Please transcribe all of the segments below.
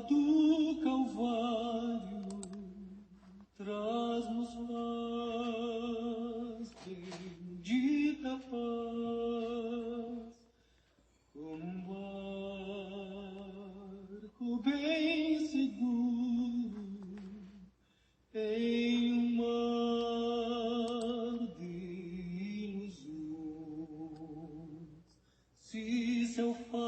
do Calvário, traz-nos paz, bendita paz, como um barco bem seguro em um mar de ilusões. Se seu fardo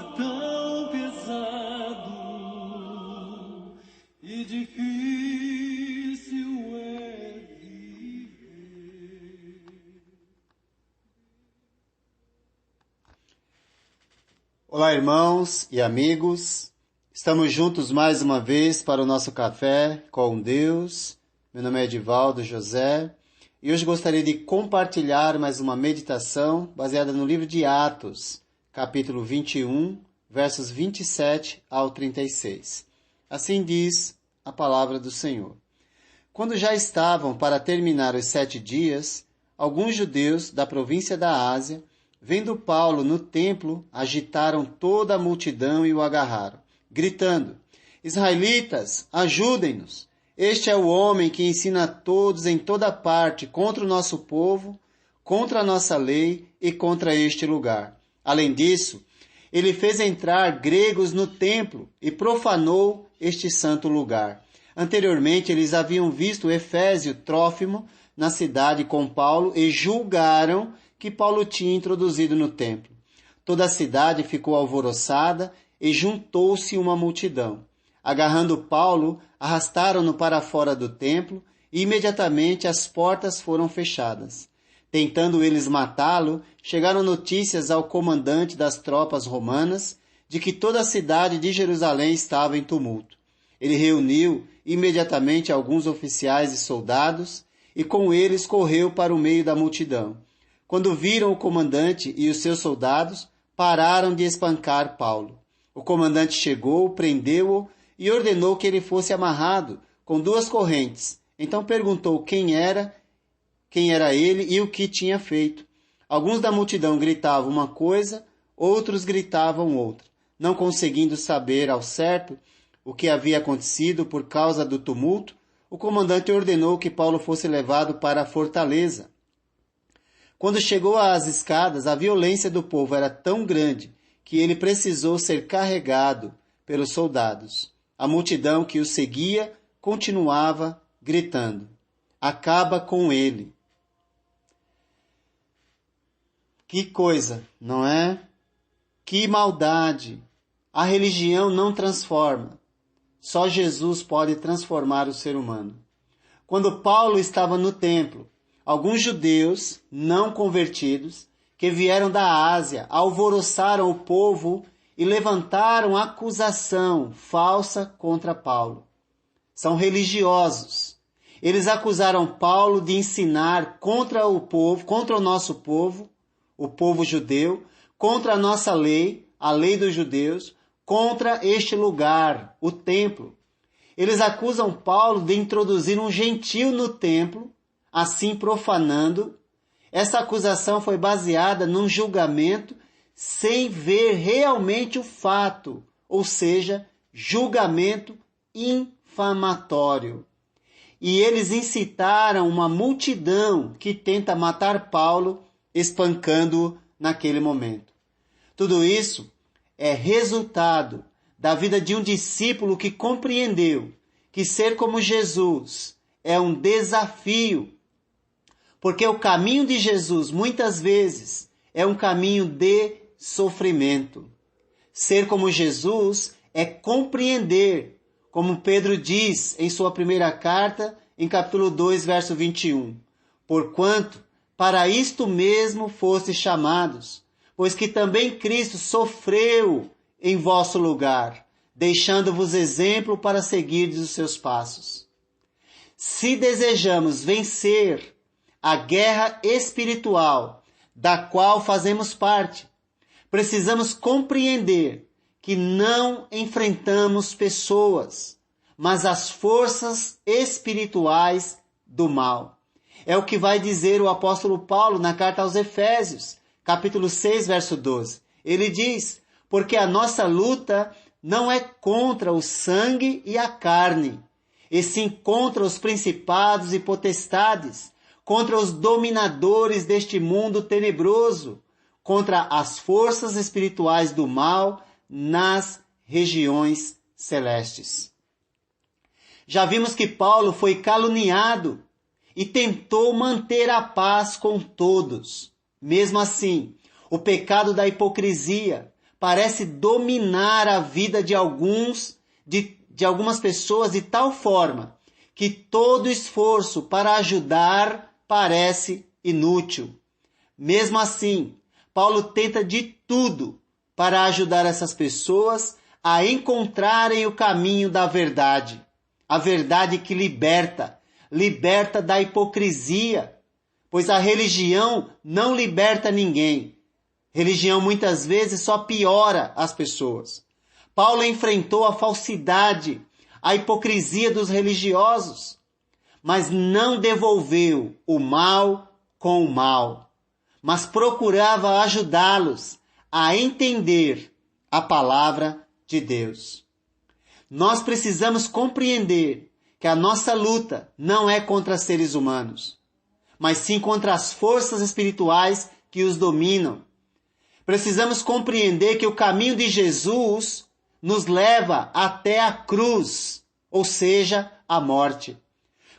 é tão pesado e difícil é viver. Olá, irmãos e amigos. Estamos juntos mais uma vez para o nosso café com Deus. Meu nome é Edivaldo José e hoje gostaria de compartilhar mais uma meditação baseada no livro de Atos, capítulo 21, versos 27 ao 36. Assim diz a palavra do Senhor. Quando já estavam para terminar os 7 dias, alguns judeus da província da Ásia, vendo Paulo no templo, agitaram toda a multidão e o agarraram, gritando: Israelitas, ajudem-nos! Este é o homem que ensina a todos em toda parte contra o nosso povo, contra a nossa lei e contra este lugar. Além disso, ele fez entrar gregos no templo e profanou este santo lugar. Anteriormente, eles haviam visto Efésio Trófimo na cidade com Paulo e julgaram que Paulo tinha introduzido no templo. Toda a cidade ficou alvoroçada e juntou-se uma multidão. Agarrando Paulo, arrastaram-no para fora do templo e imediatamente as portas foram fechadas. Tentando eles matá-lo, chegaram notícias ao comandante das tropas romanas de que toda a cidade de Jerusalém estava em tumulto. Ele reuniu imediatamente alguns oficiais e soldados e com eles correu para o meio da multidão. Quando viram o comandante e os seus soldados, pararam de espancar Paulo. O comandante chegou, prendeu-o e ordenou que ele fosse amarrado com 2 correntes. Então perguntou quem era ele e o que tinha feito. Alguns da multidão gritavam uma coisa, outros gritavam outra. Não conseguindo saber ao certo o que havia acontecido por causa do tumulto, o comandante ordenou que Paulo fosse levado para a fortaleza. Quando chegou às escadas, a violência do povo era tão grande que ele precisou ser carregado pelos soldados. A multidão que o seguia continuava gritando: acaba com ele. Que coisa, não é? Que maldade! A religião não transforma. Só Jesus pode transformar o ser humano. Quando Paulo estava no templo, alguns judeus não convertidos que vieram da Ásia alvoroçaram o povo e levantaram acusação falsa contra Paulo. São religiosos. Eles acusaram Paulo de ensinar contra o povo, contra o nosso povo, o povo judeu, contra a nossa lei, a lei dos judeus, contra este lugar, o templo. Eles acusam Paulo de introduzir um gentio no templo, assim profanando. Essa acusação foi baseada num julgamento sem ver realmente o fato, ou seja, julgamento infamatório. E eles incitaram uma multidão que tenta matar Paulo, espancando-o naquele momento. Tudo isso é resultado da vida de um discípulo que compreendeu que ser como Jesus é um desafio, porque o caminho de Jesus muitas vezes é um caminho de sofrimento. Ser como Jesus é compreender, como Pedro diz em sua primeira carta, em capítulo 2, verso 21. Porquanto, para isto mesmo fostes chamados, pois que também Cristo sofreu em vosso lugar, deixando-vos exemplo para seguirdes os seus passos. Se desejamos vencer a guerra espiritual da qual fazemos parte, precisamos compreender que não enfrentamos pessoas, mas as forças espirituais do mal. É o que vai dizer o apóstolo Paulo na carta aos Efésios, capítulo 6, verso 12. Ele diz: porque a nossa luta não é contra o sangue e a carne, e sim contra os principados e potestades, contra os dominadores deste mundo tenebroso, contra as forças espirituais do mal nas regiões celestes. Já vimos que Paulo foi caluniado e tentou manter a paz com todos. Mesmo assim, o pecado da hipocrisia parece dominar a vida de algumas pessoas de tal forma que todo esforço para ajudar parece inútil. Mesmo assim, Paulo tenta de tudo para ajudar essas pessoas a encontrarem o caminho da verdade. A verdade que liberta da hipocrisia, pois a religião não liberta ninguém. Religião muitas vezes só piora as pessoas. Paulo enfrentou a falsidade, a hipocrisia dos religiosos, mas não devolveu o mal com o mal, mas procurava ajudá-los a entender a palavra de Deus. Nós precisamos compreender que a nossa luta não é contra seres humanos, mas sim contra as forças espirituais que os dominam. Precisamos compreender que o caminho de Jesus nos leva até a cruz, ou seja, a morte.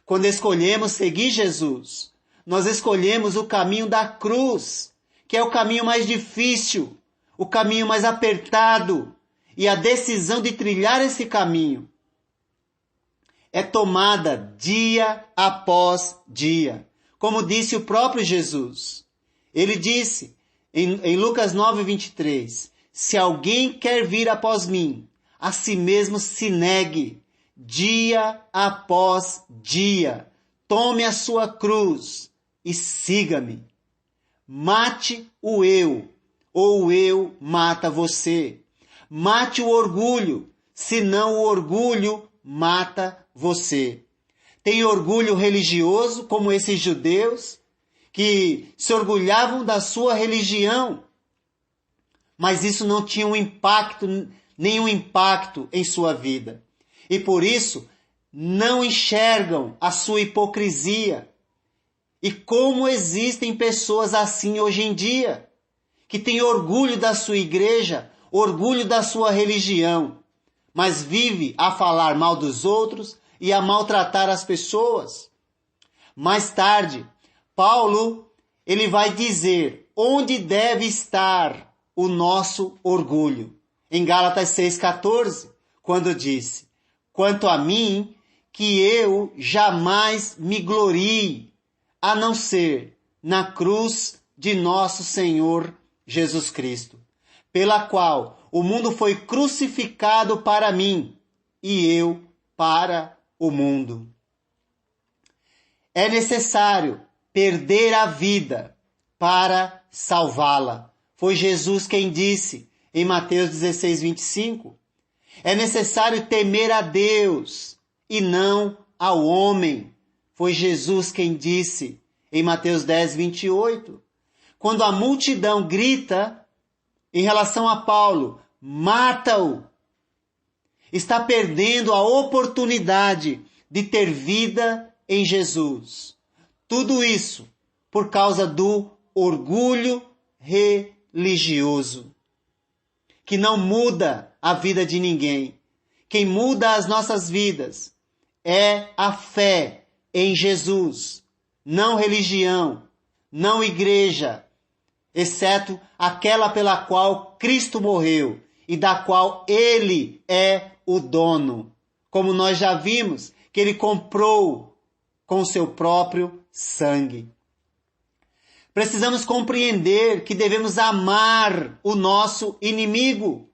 Quando escolhemos seguir Jesus, nós escolhemos o caminho da cruz, que é o caminho mais difícil, o caminho mais apertado, e a decisão de trilhar esse caminho é tomada dia após dia. Como disse o próprio Jesus. Ele disse em Lucas 9:23, se alguém quer vir após mim, a si mesmo se negue, dia após dia. Tome a sua cruz e siga-me. Mate o eu, ou o eu mata você. Mate o orgulho, senão o orgulho mata você. Tem orgulho religioso, como esses judeus, que se orgulhavam da sua religião, mas isso não tinha nenhum impacto em sua vida. E por isso, não enxergam a sua hipocrisia. E como existem pessoas assim hoje em dia, que têm orgulho da sua igreja, orgulho da sua religião, mas vive a falar mal dos outros e a maltratar as pessoas. Mais tarde, Paulo, ele vai dizer onde deve estar o nosso orgulho. Em Gálatas 6,14, quando disse, quanto a mim, que eu jamais me glorie, a não ser na cruz de nosso Senhor Jesus Cristo, pela qual o mundo foi crucificado para mim e eu para o mundo. É necessário perder a vida para salvá-la. Foi Jesus quem disse em Mateus 16:25. É necessário temer a Deus e não ao homem. Foi Jesus quem disse em Mateus 10:28. Quando a multidão grita em relação a Paulo, mata-o, está perdendo a oportunidade de ter vida em Jesus. Tudo isso por causa do orgulho religioso, que não muda a vida de ninguém. Quem muda as nossas vidas é a fé em Jesus, não religião, não igreja, exceto aquela pela qual Cristo morreu e da qual Ele é o dono. Como nós já vimos, que Ele comprou com seu próprio sangue. Precisamos compreender que devemos amar o nosso inimigo.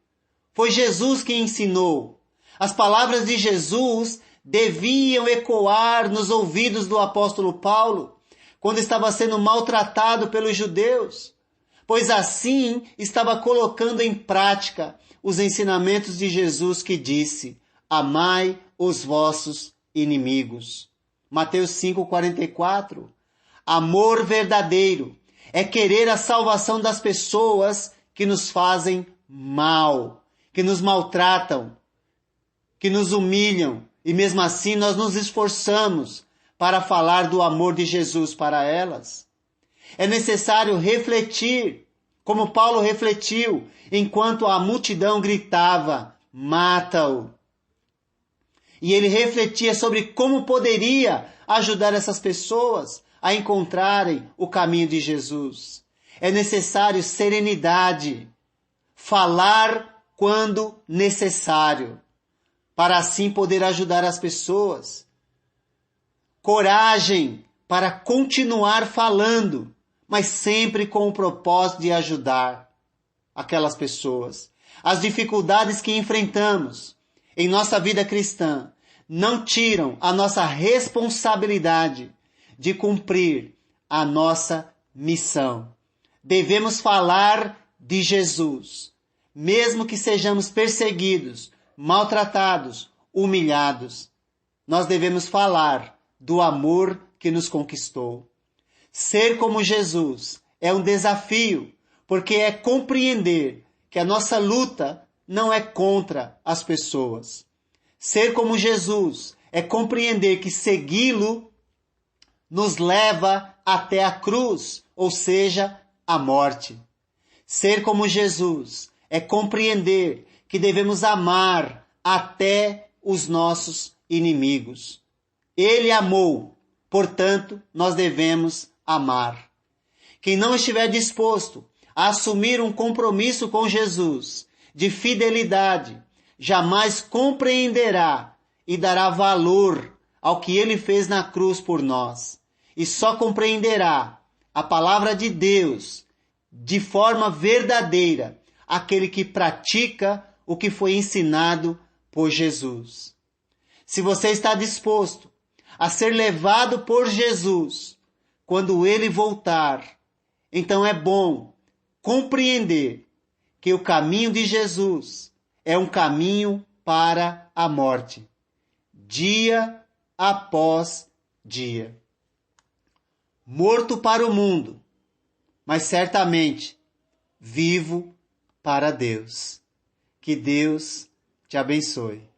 Foi Jesus quem ensinou. As palavras de Jesus deviam ecoar nos ouvidos do apóstolo Paulo, quando estava sendo maltratado pelos judeus, pois assim estava colocando em prática os ensinamentos de Jesus que disse, amai os vossos inimigos. Mateus 5:44. Amor verdadeiro é querer a salvação das pessoas que nos fazem mal, que nos maltratam, que nos humilham, e mesmo assim nós nos esforçamos para falar do amor de Jesus para elas. É necessário refletir, como Paulo refletiu, enquanto a multidão gritava, mata-o. E ele refletia sobre como poderia ajudar essas pessoas a encontrarem o caminho de Jesus. É necessário serenidade, falar quando necessário, para assim poder ajudar as pessoas. Coragem para continuar falando, mas sempre com o propósito de ajudar aquelas pessoas. As dificuldades que enfrentamos em nossa vida cristã não tiram a nossa responsabilidade de cumprir a nossa missão. Devemos falar de Jesus, mesmo que sejamos perseguidos, maltratados, humilhados. Nós devemos falar do amor que nos conquistou. Ser como Jesus é um desafio, porque é compreender que a nossa luta não é contra as pessoas. Ser como Jesus é compreender que segui-lo nos leva até a cruz, ou seja, a morte. Ser como Jesus é compreender que devemos amar até os nossos inimigos. Ele amou, portanto, nós devemos amar. Quem não estiver disposto a assumir um compromisso com Jesus de fidelidade, jamais compreenderá e dará valor ao que ele fez na cruz por nós. E só compreenderá a palavra de Deus de forma verdadeira aquele que pratica o que foi ensinado por Jesus. Se você está disposto a ser levado por Jesus quando ele voltar, então é bom compreender que o caminho de Jesus é um caminho para a morte, dia após dia. Morto para o mundo, mas certamente vivo para Deus. Que Deus te abençoe.